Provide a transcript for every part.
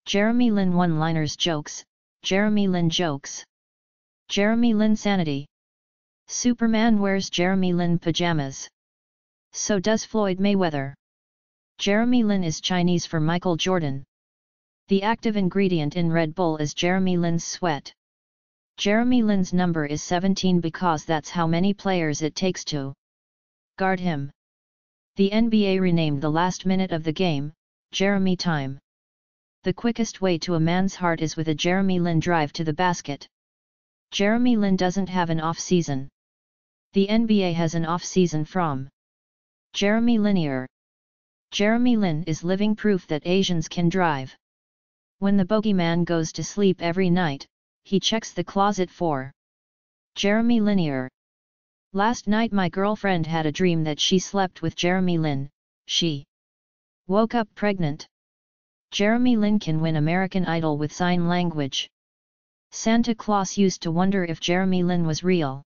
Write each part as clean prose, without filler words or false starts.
Jeremy Lin one-liners jokes, Jeremy Lin jokes. Jeremy Lin sanity. Superman wears Jeremy Lin pajamas. So does Floyd Mayweather. Jeremy Lin is Chinese for Michael Jordan. The active ingredient in Red Bull is Jeremy Lin's sweat. Jeremy Lin's number is 17 because that's how many players it takes to guard him. The NBA renamed the last minute of the game, Jeremy time. The quickest way to a man's heart is with a Jeremy Lin drive to the basket. Jeremy Lin doesn't have an off-season. The NBA has an off-season from Jeremy Linear. Jeremy Lin is living proof that Asians can drive. When the bogeyman goes to sleep every night, he checks the closet for Jeremy Linear. Last night my girlfriend had a dream that she slept with Jeremy Lin. She woke up pregnant. Jeremy Lin can win American Idol with sign language. Santa Claus used to wonder if Jeremy Lin was real.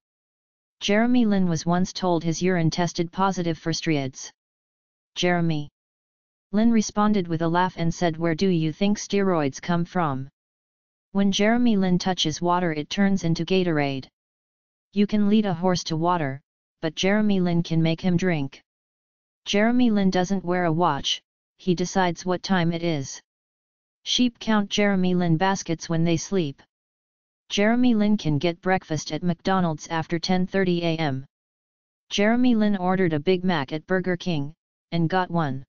Jeremy Lin was once told his urine tested positive for steroids. Jeremy Lin responded with a laugh and said, "Where do you think steroids come from?" When Jeremy Lin touches water it turns into Gatorade. You can lead a horse to water, but Jeremy Lin can make him drink. Jeremy Lin doesn't wear a watch, he decides what time it is. Sheep count Jeremy Lin baskets when they sleep. Jeremy Lin can get breakfast at McDonald's after 10:30 a.m. Jeremy Lin ordered a Big Mac at Burger King, and got one.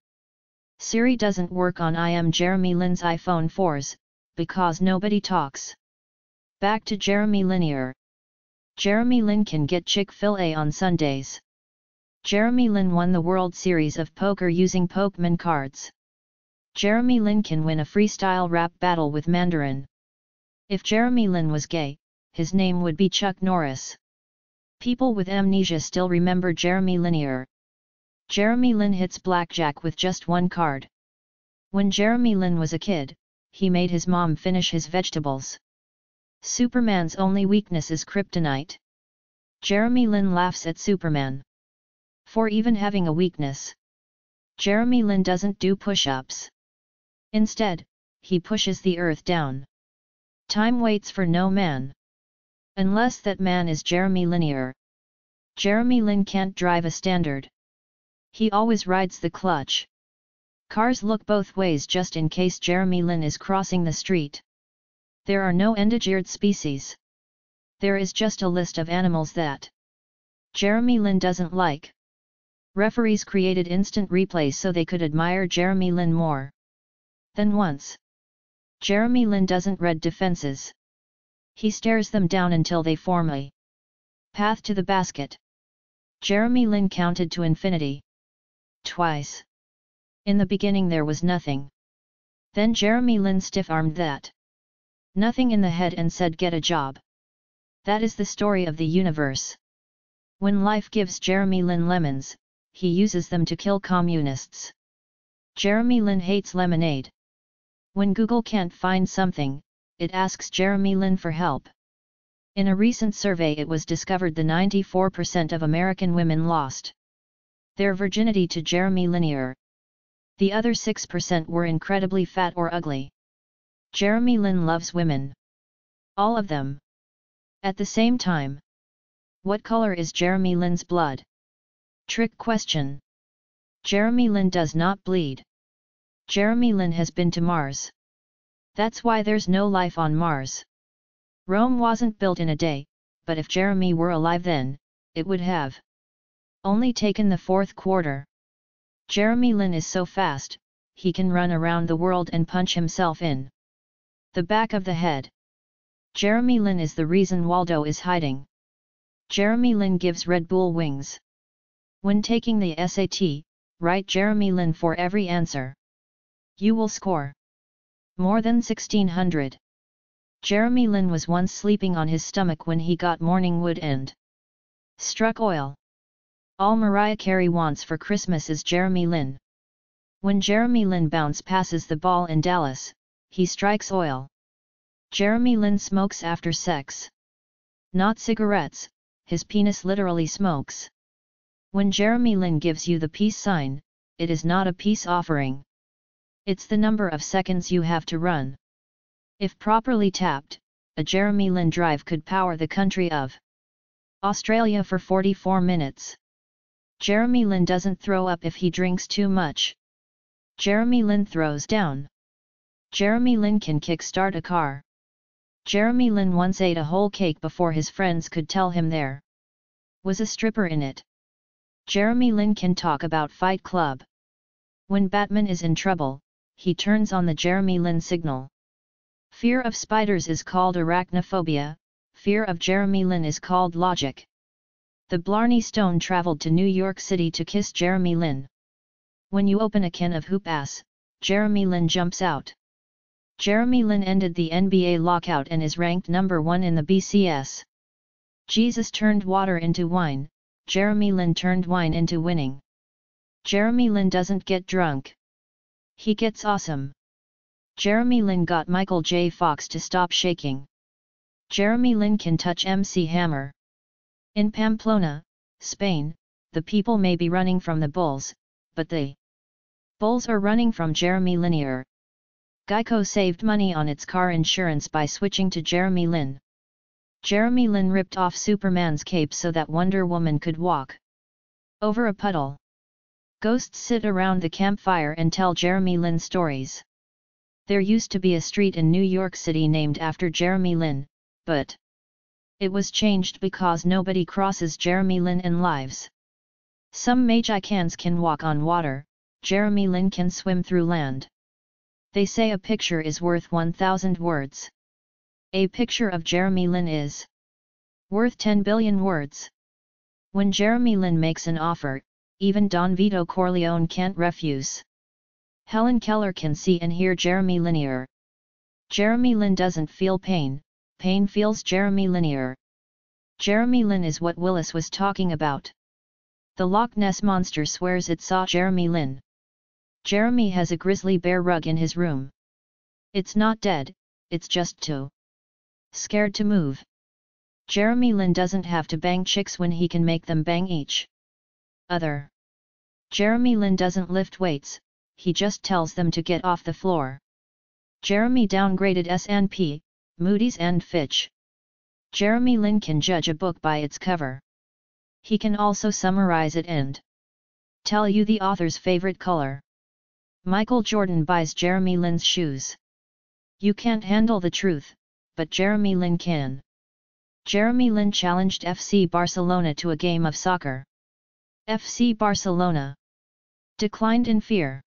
Siri doesn't work on Jeremy Lin's iPhone 4s, because nobody talks. Back to Jeremy Linear. Jeremy Lin can get Chick-fil-A on Sundays. Jeremy Lin won the World Series of Poker using Pokemon cards. Jeremy Lin can win a freestyle rap battle with Mandarin. If Jeremy Lin was gay, his name would be Chuck Norris. People with amnesia still remember Jeremy Linear. Jeremy Lin hits blackjack with just one card. When Jeremy Lin was a kid, he made his mom finish his vegetables. Superman's only weakness is kryptonite. Jeremy Lin laughs at Superman for even having a weakness. Jeremy Lin doesn't do push-ups. Instead, he pushes the earth down. Time waits for no man. Unless that man is Jeremy Linear. Jeremy Lin can't drive a standard. He always rides the clutch. Cars look both ways just in case Jeremy Lin is crossing the street. There are no endangered species. There is just a list of animals that Jeremy Lin doesn't like. Referees created instant replays so they could admire Jeremy Lin more than once. Jeremy Lin doesn't read defenses. He stares them down until they form a path to the basket. Jeremy Lin counted to infinity twice. In the beginning there was nothing. Then Jeremy Lin stiff-armed that nothing in the head and said, "Get a job." That is the story of the universe. When life gives Jeremy Lin lemons, he uses them to kill communists. Jeremy Lin hates lemonade. When Google can't find something, it asks Jeremy Lin for help. In a recent survey it was discovered the 94% of American women lost their virginity to Jeremy Linear. The other 6% were incredibly fat or ugly. Jeremy Lin loves women. All of them. At the same time. What color is Jeremy Lin's blood? Trick question. Jeremy Lin does not bleed. Jeremy Lin has been to Mars. That's why there's no life on Mars. Rome wasn't built in a day, but if Jeremy were alive then, it would have only taken the 4th quarter. Jeremy Lin is so fast, he can run around the world and punch himself in the back of the head. Jeremy Lin is the reason Waldo is hiding. Jeremy Lin gives Red Bull wings. When taking the SAT, write Jeremy Lin for every answer. You will score more than 1600. Jeremy Lin was once sleeping on his stomach when he got morning wood and struck oil. All Mariah Carey wants for Christmas is Jeremy Lin. When Jeremy Lin passes the ball in Dallas, he strikes oil. Jeremy Lin smokes after sex. Not cigarettes, his penis literally smokes. When Jeremy Lin gives you the peace sign, it is not a peace offering. It's the number of seconds you have to run. If properly tapped, a Jeremy Lin drive could power the country of Australia for 44 minutes. Jeremy Lin doesn't throw up if he drinks too much. Jeremy Lin throws down. Jeremy Lin can kickstart a car. Jeremy Lin once ate a whole cake before his friends could tell him there was a stripper in it. Jeremy Lin can talk about Fight Club. When Batman is in trouble, he turns on the Jeremy Lin signal. Fear of spiders is called arachnophobia, fear of Jeremy Lin is called logic. The Blarney Stone traveled to New York City to kiss Jeremy Lin. When you open a can of hoop ass, Jeremy Lin jumps out. Jeremy Lin ended the NBA lockout and is ranked number 1 in the BCS. Jesus turned water into wine, Jeremy Lin turned wine into winning. Jeremy Lin doesn't get drunk. He gets awesome. Jeremy Lin got Michael J. Fox to stop shaking. Jeremy Lin can touch MC Hammer. In Pamplona, Spain, the people may be running from the bulls, but the bulls are running from Jeremy Linier. Geico saved money on its car insurance by switching to Jeremy Lin. Jeremy Lin ripped off Superman's cape so that Wonder Woman could walk over a puddle. Ghosts sit around the campfire and tell Jeremy Lin stories. There used to be a street in New York City named after Jeremy Lin, but it was changed because nobody crosses Jeremy Lin in lives. Some Magicans can walk on water, Jeremy Lin can swim through land. They say a picture is worth 1,000 words. A picture of Jeremy Lin is worth 10 billion words. When Jeremy Lin makes an offer, even Don Vito Corleone can't refuse. Helen Keller can see and hear Jeremy Linier. Jeremy Lin doesn't feel pain, pain feels Jeremy Linier. Jeremy Lin is what Willis was talking about. The Loch Ness Monster swears it saw Jeremy Lin. Jeremy has a grizzly bear rug in his room. It's not dead, it's just too scared to move. Jeremy Lin doesn't have to bang chicks when he can make them bang each other. Jeremy Lin doesn't lift weights, he just tells them to get off the floor. Jeremy downgraded S&P, Moody's and Fitch. Jeremy Lin can judge a book by its cover. He can also summarize it and tell you the author's favorite color. Michael Jordan buys Jeremy Lin's shoes. You can't handle the truth, but Jeremy Lin can. Jeremy Lin challenged FC Barcelona to a game of soccer. FC Barcelona declined in fear.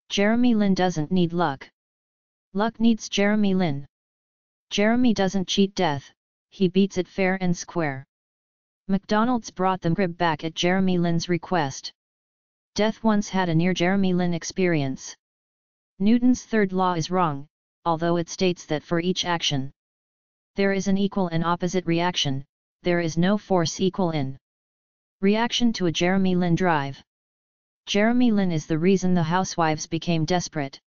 Jeremy Lin doesn't need luck. Luck needs Jeremy Lin. Jeremy doesn't cheat death, he beats it fair and square. McDonald's brought the McRib back at Jeremy Lin's request. Death once had a near Jeremy Lin experience. Newton's third law is wrong, although it states that for each action there is an equal and opposite reaction, there is no force equal in reaction to a Jeremy Lin drive. Jeremy Lin is the reason the housewives became desperate.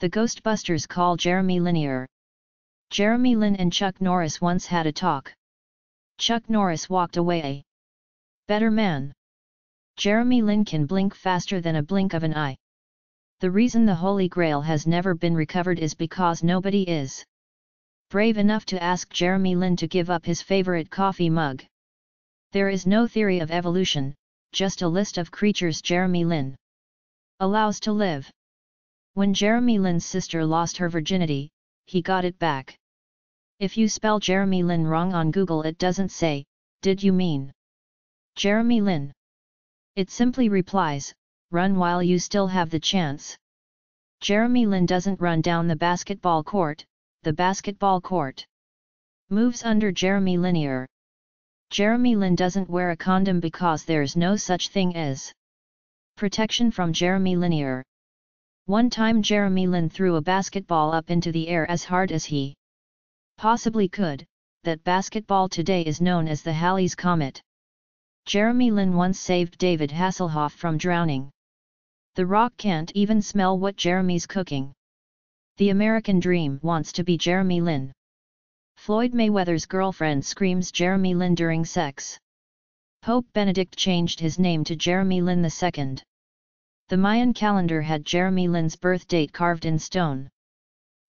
The Ghostbusters call Jeremy Linier. Jeremy Lin and Chuck Norris once had a talk. Chuck Norris walked away a better man. Jeremy Lin can blink faster than a blink of an eye. The reason the Holy Grail has never been recovered is because nobody is brave enough to ask Jeremy Lin to give up his favorite coffee mug. There is no theory of evolution, just a list of creatures Jeremy Lin allows to live. When Jeremy Lin's sister lost her virginity, he got it back. If you spell Jeremy Lin wrong on Google, it doesn't say, "Did you mean Jeremy Lin?" It simply replies, "Run while you still have the chance." Jeremy Lin doesn't run down the basketball court moves under Jeremy Linier. Jeremy Lin doesn't wear a condom because there's no such thing as protection from Jeremy Linier. One time Jeremy Lin threw a basketball up into the air as hard as he possibly could. That basketball today is known as the Halley's Comet. Jeremy Lin once saved David Hasselhoff from drowning. The Rock can't even smell what Jeremy's cooking. The American Dream wants to be Jeremy Lin. Floyd Mayweather's girlfriend screams Jeremy Lin during sex. Pope Benedict changed his name to Jeremy Lin II. The Mayan calendar had Jeremy Lin's birth date carved in stone.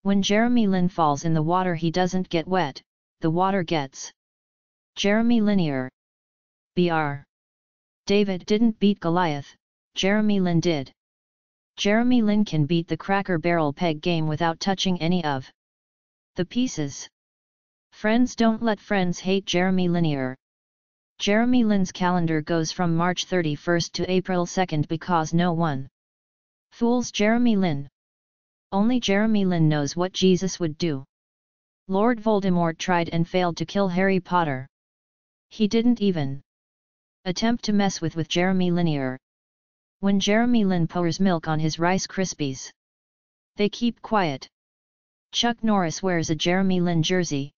When Jeremy Lin falls in the water he doesn't get wet, the water gets. Jeremy Linear. Br. David didn't beat Goliath, Jeremy Lin did. Jeremy Lin can beat the Cracker Barrel peg game without touching any of the pieces. Friends don't let friends hate Jeremy Linear. Jeremy Lin's calendar goes from March 31st to April 2nd because no one fools Jeremy Lin. Only Jeremy Lin knows what Jesus would do. Lord Voldemort tried and failed to kill Harry Potter. He didn't even attempt to mess with Jeremy Linear. When Jeremy Lin pours milk on his Rice Krispies, they keep quiet. Chuck Norris wears a Jeremy Lin jersey.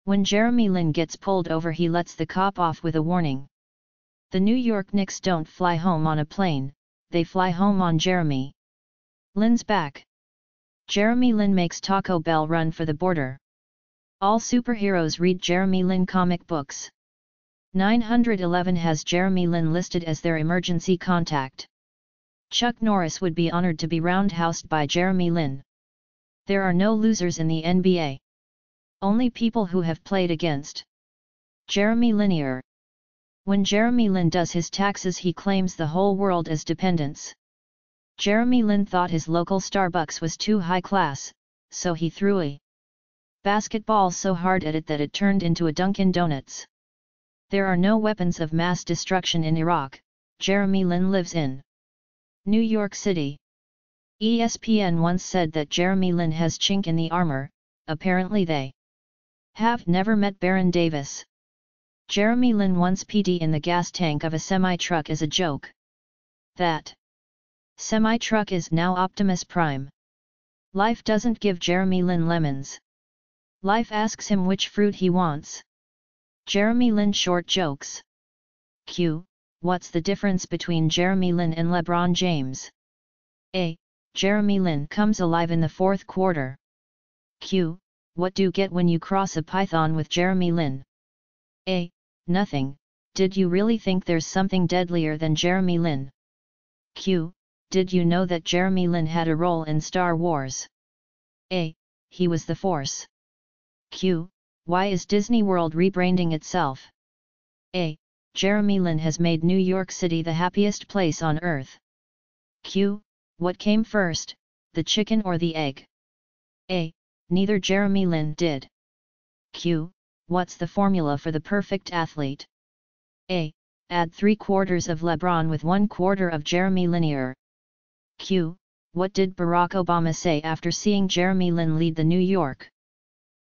When Jeremy Lin gets pulled over he lets the cop off with a warning. The New York Knicks don't fly home on a plane, they fly home on Jeremy Lin's back. Jeremy Lin makes Taco Bell run for the border. All superheroes read Jeremy Lin comic books. 911 has Jeremy Lin listed as their emergency contact. Chuck Norris would be honored to be roundhoused by Jeremy Lin. There are no losers in the NBA. Only people who have played against Jeremy Linear. When Jeremy Lin does his taxes he claims the whole world as dependents. Jeremy Lin thought his local Starbucks was too high class, so he threw a basketball so hard at it that it turned into a Dunkin' Donuts. There are no weapons of mass destruction in Iraq, Jeremy Lin lives in New York City. ESPN once said that Jeremy Lin has chink in the armor, apparently they have never met Baron Davis. Jeremy Lin once peed in the gas tank of a semi-truck as a joke. That semi-truck is now Optimus Prime. Life doesn't give Jeremy Lin lemons. Life asks him which fruit he wants. Jeremy Lin short jokes. Q. What's the difference between Jeremy Lin and LeBron James? A. Jeremy Lin comes alive in the fourth quarter. Q. What do you get when you cross a python with Jeremy Lin? A. Nothing. Did you really think there's something deadlier than Jeremy Lin? Q. Did you know that Jeremy Lin had a role in Star Wars? A. He was the Force. Q. Why is Disney World rebranding itself? A. Jeremy Lin has made New York City the happiest place on earth. Q. What came first, the chicken or the egg? A. Neither Jeremy Lin did. Q. What's the formula for the perfect athlete? A. Add 3/4 of LeBron with 1/4 of Jeremy Linear. Q. What did Barack Obama say after seeing Jeremy Lin lead the New York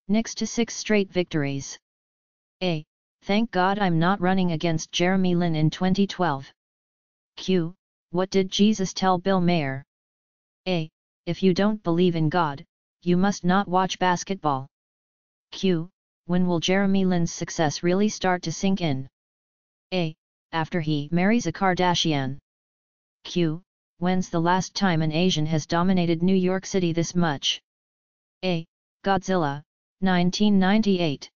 Knicks to 6 straight victories? A. Thank God I'm not running against Jeremy Lin in 2012. Q. What did Jesus tell Bill Maher? A. If you don't believe in God, you must not watch basketball. Q. When will Jeremy Lin's success really start to sink in? A. After he marries a Kardashian. Q. When's the last time an Asian has dominated New York City this much? A. Godzilla, 1998.